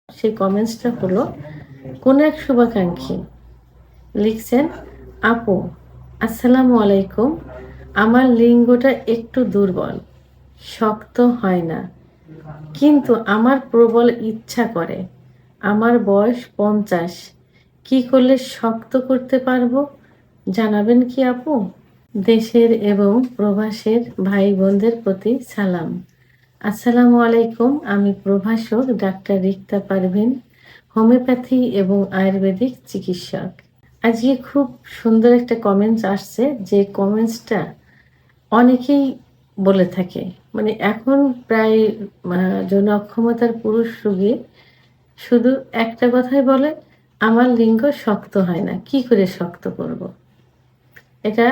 সেই কমেন্টসটা হলো কোন এক শুভাকাঙ্ক্ষী লিখছেন, আপু আসসালামু আলাইকুম, আমার লিঙ্গটা একটু দুর্বল, শক্ত হয় না, কিন্তু আমার প্রবল ইচ্ছা করে। আমার বয়স 50, কি করলে শক্ত করতে পারবো জানাবেন কি আপু? দেশের এবং প্রবাসের ভাই বোনদের প্রতি সালাম। আসসালামু আলাইকুম, আমি প্রভাষক ডাক্তার রিক্তা পারভিন, হোমিওপ্যাথি এবং আয়ুর্বেদিক চিকিৎসক। আজকে খুব সুন্দর একটা কমেন্টস আসছে, যে কমেন্টসটা অনেকেই বলে থাকে। মানে এখন প্রায় যৌন অক্ষমতার পুরুষ রোগী শুধু একটা কথাই বলে, আমার লিঙ্গ শক্ত হয় না, কি করে শক্ত করব। এটা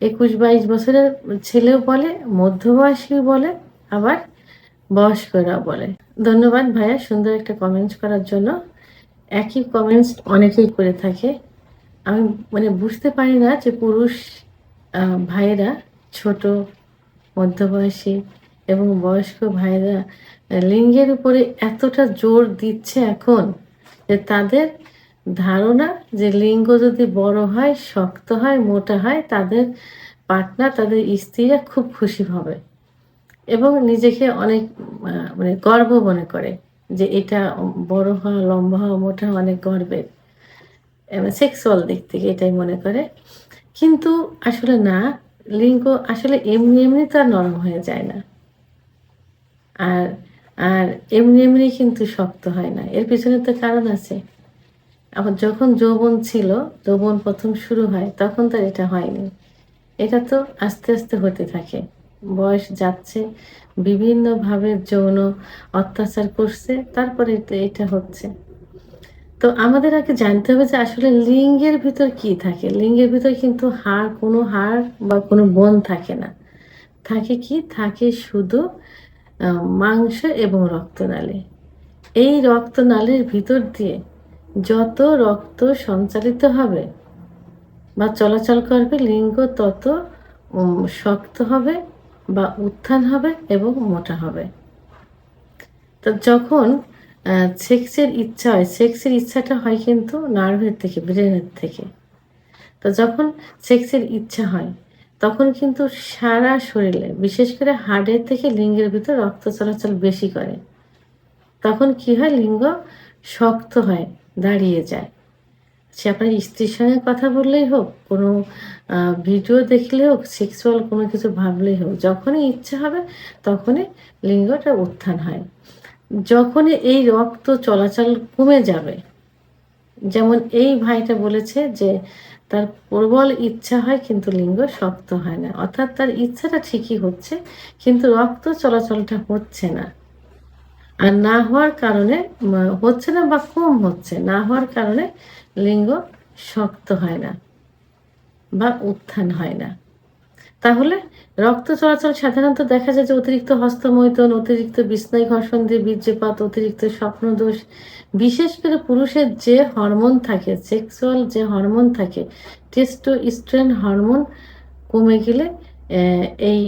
21-22 বছরের ছেলেও বলে, মধ্যবয়সীও বলে, আবার বয়স্করাও বলে। ধন্যবাদ ভাইয়া সুন্দর একটা কমেন্টস করার জন্য। একই কমেন্টস অনেকেই করে থাকে। আমি মানে বুঝতে পারি না যে পুরুষ ভাইয়েরা, ছোট, মধ্যবয়সী এবং বয়স্ক ভাইয়েরা লিঙ্গের উপরে এতটা জোর দিচ্ছে এখন, যে তাদের ধারণা যে লিঙ্গ যদি বড় হয়, শক্ত হয়, মোটা হয়, তাদের পার্টনার, তাদের স্ত্রীরা খুব খুশি হবে এবং নিজেকে অনেক মানে গর্ব মনে করে যে এটা বড় হওয়া, লম্বা হওয়া, মোটা হওয়া অনেক গর্বের। সেক্সুয়াল দিক থেকে এটাই মনে করে। কিন্তু আসলে না, লিঙ্গ আসলে এমনি এমনি তো আর নরম হয়ে যায় না। আর আর এমনি এমনি কিন্তু শক্ত হয় না, এর পিছনে তো কারণ আছে। আবার যখন যৌবন ছিল, যৌবন প্রথম শুরু হয়, তখন তো এটা হয়নি। এটা তো আস্তে আস্তে হতে থাকে, বয়স যাচ্ছে, বিভিন্নভাবে যৌন অত্যাচার করছে, তারপরে তো এটা হচ্ছে। তো আমাদের আগে জানতে হবে যে আসলে লিঙ্গের ভিতর কি থাকে। লিঙ্গের ভিতর কিন্তু কোনো হাড় বা কোনো বোন থাকে না। থাকে কি? থাকে শুধু মাংস এবং রক্তনালী। এই রক্তনালীর ভিতর দিয়ে যত রক্ত সঞ্চালিত হবে বা চলাচল করবে, লিঙ্গ তত শক্ত হবে বা উত্থান হবে এবং মোটা হবে। তো যখন সেক্সের ইচ্ছা হয়, সেক্সের ইচ্ছাটা হয় কিন্তু নার্ভের থেকে, ব্রেনের থেকে। তো যখন সেক্সের ইচ্ছা হয়, তখন কিন্তু সারা শরীরে, বিশেষ করে হাড়ের থেকে লিঙ্গের ভিতর রক্ত চলাচল বেশি করে। তখন কি হয়? লিঙ্গ শক্ত হয়, দাঁড়িয়ে যায়। সে আপনার স্ত্রীর সঙ্গে কথা বললেই হোক, কোনো ভিডিও দেখলে হোক, সেক্সুয়াল কোনো কিছু ভাবলেই হোক, যখনই ইচ্ছা হবে তখনই লিঙ্গটা উত্থান হয়। যখনই এই রক্ত চলাচল কমে যাবে, যেমন এই ভাইটা বলেছে যে তার প্রবল ইচ্ছা হয় কিন্তু লিঙ্গ শক্ত হয় না, অর্থাৎ তার ইচ্ছাটা ঠিকই হচ্ছে কিন্তু রক্ত চলাচলটা হচ্ছে না। আর না হওয়ার কারণে হচ্ছে না বা কম হচ্ছে, না হওয়ার কারণে লিঙ্গ শক্ত হয় না বা উত্থান হয় না। তাহলে রক্ত চলাচল সাধারণত দেখা যায় যে অতিরিক্ত হস্তমৈথুন, অতিরিক্ত বিছনায় ঘর্ষণ দিয়ে বীর্যপাত, অতিরিক্ত স্বপ্নদোষ, বিশেষ করে পুরুষের যে হরমোন থাকে, সেক্সুয়াল যে হরমোন থাকে, টেস্টোস্টেরন হরমোন কমে গেলে এই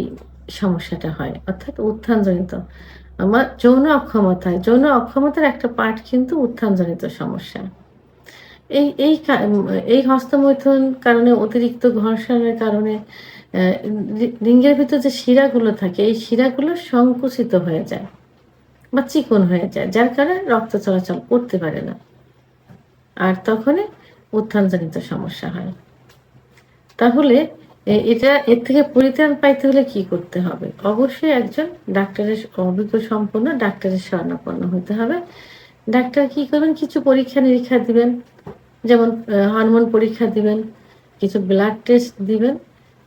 সমস্যাটা হয়, অর্থাৎ উত্থানজনিত। আমার যৌন অক্ষমতায়, যৌন অক্ষমতার একটা পার্ট কিন্তু উত্থানজনিত সমস্যা। এই এই কা এই হস্তমৈথুন কারণে, অতিরিক্ত ঘর্ষণের কারণে লিঙ্গের ভিতর যে শিরাগুলো থাকে, এই শিরাগুলো সংকুচিত হয়ে যায় বা চিকন হয়ে যায়, যার কারণে রক্ত চলাচল করতে পারে না। আর তখনই উত্থানজনিত সমস্যা হয়। তাহলে এর থেকে পরিত্রাণ পাইতে হলে কি করতে হবে? অবশ্যই একজন ডাক্তারের, অভিজ্ঞ সম্পন্ন ডাক্তারের শরণাপন্ন হতে হবে। ডাক্তার কি করবেন? কিছু পরীক্ষা-নিরীক্ষা দিবেন। যেমন হরমোন পরীক্ষা দিবেন, কিছু ব্লাড টেস্ট দিবেন।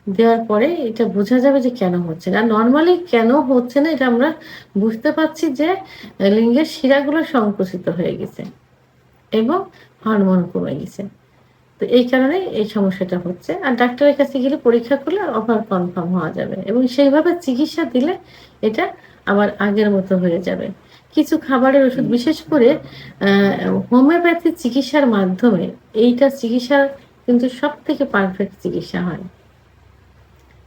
দেওয়ার পরে এটা বোঝা যাবে যে কেন হচ্ছে না। নরমালি কেন হচ্ছে না এটা আমরা বুঝতে পারছি যে লিঙ্গের শিরাগুলো সংকুচিত হয়ে গেছে এবং হরমোন কমে গেছে। তো এই কারণেই এই সমস্যাটা হচ্ছে। আর ডাক্তারের কাছে গেলে পরীক্ষা করলে আবার কনফার্ম হওয়া যাবে এবং সেইভাবে চিকিৎসা দিলে এটা আবার আগের মতো হয়ে যাবে। কিছু খাবারের ওষুধ, বিশেষ করে হোমিওপ্যাথি চিকিৎসার মাধ্যমে এইটা চিকিৎসা কিন্তু সবথেকে পারফেক্ট চিকিৎসা হয়।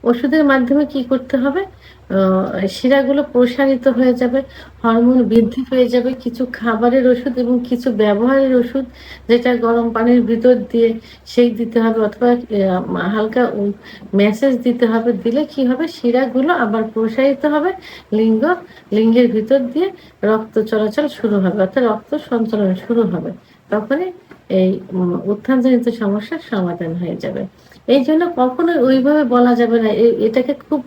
ওষুধের মাধ্যমে কি করতে হবে? শিরাগুলো প্রসারিত হয়ে যাবে, হরমোন বৃদ্ধি পেয়ে যাবে। কিছু খাবারের ওষুধ এবং কিছু ব্যবহারের ওষুধ যেটা গরম পানির ভিতর দিয়ে সেঁক দিতে হবে অথবা হালকা ম্যাসাজ দিতে হবে। দিলে কি হবে? শিরাগুলো আবার প্রসারিত হবে। লিঙ্গের ভিতর দিয়ে রক্ত চলাচল শুরু হবে অর্থাৎ রক্ত সঞ্চালন শুরু হবে। তখনই এই উত্থানজনিত সমস্যার সমাধান হয়ে যাবে। এইজন্য কখনোই ওইভাবে বলা যাবে না। এটাকে খুব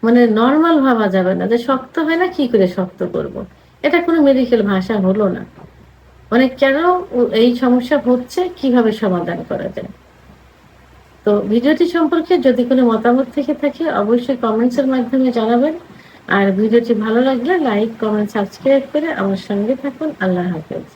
মানে নরমাল ভাবা যাবে না যে শক্ত হয় না, কি করে শক্ত করব। এটা কোনো মেডিকেল ভাষা হলো না। মানে কেন এই সমস্যা হচ্ছে, কিভাবে সমাধান করা যায়। তো ভিডিওটি সম্পর্কে যদি কোনো মতামত থেকে থাকে অবশ্যই কমেন্টস এর মাধ্যমে জানাবেন। আর ভিডিওটি ভালো লাগলে লাইক, কমেন্ট, সাবস্ক্রাইব করে আমার সঙ্গে থাকুন। আল্লাহ হাফেজ।